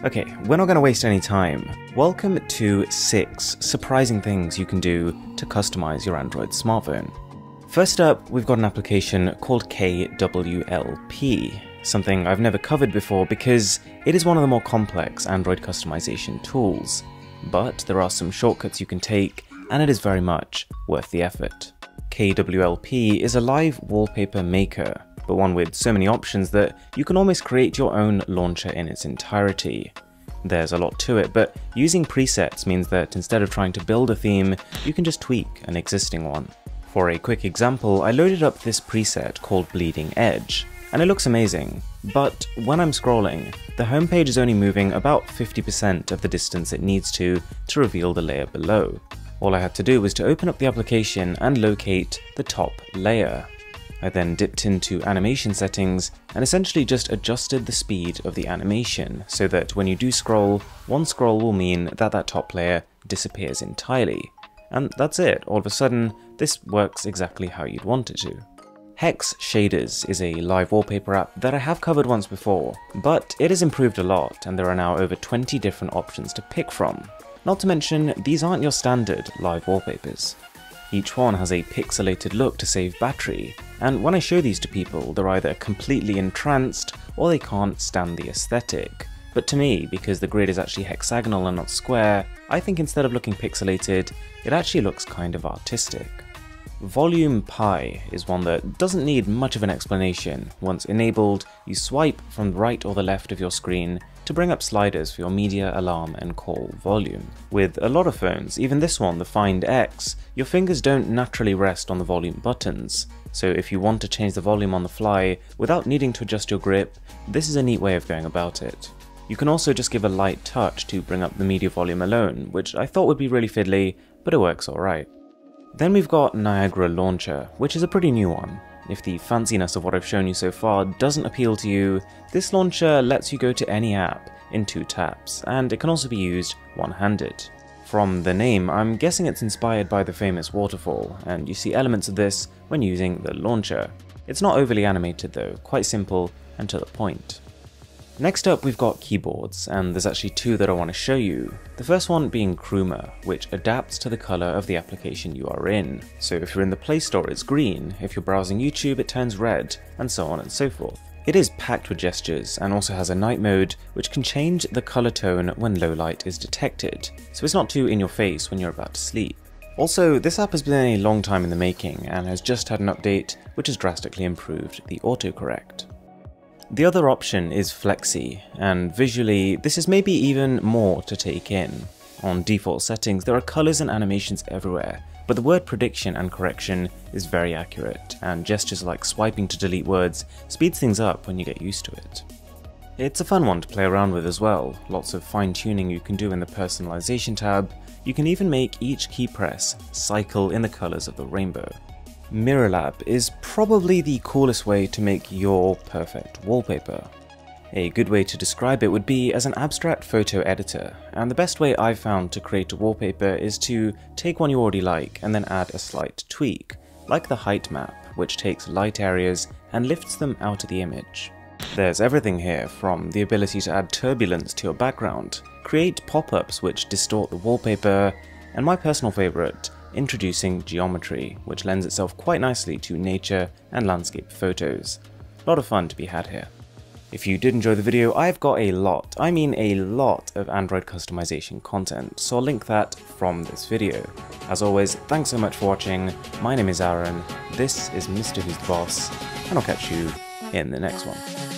Okay, we're not going to waste any time. Welcome to 6 surprising things you can do to customize your Android smartphone. First up, we've got an application called KWLP, something I've never covered before because it is one of the more complex Android customization tools. But there are some shortcuts you can take, and it is very much worth the effort. KWLP is a live wallpaper maker, but one with so many options that you can almost create your own launcher in its entirety. There's a lot to it, but using presets means that instead of trying to build a theme, you can just tweak an existing one. For a quick example, I loaded up this preset called Bleeding Edge, and it looks amazing, but when I'm scrolling, the homepage is only moving about 50% of the distance it needs to reveal the layer below. All I had to do was to open up the application and locate the top layer. I then dipped into animation settings and essentially just adjusted the speed of the animation so that when you do scroll, one scroll will mean that that top layer disappears entirely. And that's it, all of a sudden, this works exactly how you'd want it to. Hex Shaders is a live wallpaper app that I have covered once before, but it has improved a lot and there are now over 20 different options to pick from. Not to mention, these aren't your standard live wallpapers. Each one has a pixelated look to save battery, and when I show these to people, they're either completely entranced or they can't stand the aesthetic. But to me, because the grid is actually hexagonal and not square, I think instead of looking pixelated, it actually looks kind of artistic. Volume Pi is one that doesn't need much of an explanation. Once enabled, you swipe from the right or the left of your screen to bring up sliders for your media, alarm and call volume. With a lot of phones, even this one, the Find X, your fingers don't naturally rest on the volume buttons. So if you want to change the volume on the fly without needing to adjust your grip, this is a neat way of going about it. You can also just give a light touch to bring up the media volume alone, which I thought would be really fiddly, but it works alright. Then we've got Niagara Launcher, which is a pretty new one. If the fanciness of what I've shown you so far doesn't appeal to you, this launcher lets you go to any app in 2 taps, and it can also be used one-handed. From the name, I'm guessing it's inspired by the famous waterfall, and you see elements of this when using the launcher. It's not overly animated though, quite simple and to the point. Next up we've got keyboards, and there's actually 2 that I want to show you. The first one being Chroma, which adapts to the color of the application you are in. So if you're in the Play Store it's green, if you're browsing YouTube it turns red, and so on and so forth. It is packed with gestures and also has a night mode which can change the color tone when low light is detected, so it's not too in your face when you're about to sleep. Also, this app has been a long time in the making and has just had an update which has drastically improved the autocorrect. The other option is Flexi, and visually this is maybe even more to take in. On default settings there are colors and animations everywhere, but the word prediction and correction is very accurate, and gestures like swiping to delete words speeds things up when you get used to it. It's a fun one to play around with as well, lots of fine tuning you can do in the personalization tab. You can even make each key press cycle in the colors of the rainbow. Mirror Lab is probably the coolest way to make your perfect wallpaper. A good way to describe it would be as an abstract photo editor, and the best way I've found to create a wallpaper is to take one you already like and then add a slight tweak, like the height map, which takes light areas and lifts them out of the image. There's everything here, from the ability to add turbulence to your background, create pop-ups which distort the wallpaper, and my personal favourite, introducing geometry, which lends itself quite nicely to nature and landscape photos. A lot of fun to be had here. If you did enjoy the video, I've got a lot of Android customization content, so I'll link that from this video. As always, thanks so much for watching. My name is Aaron, this is Mr. Who's the Boss, and I'll catch you in the next one.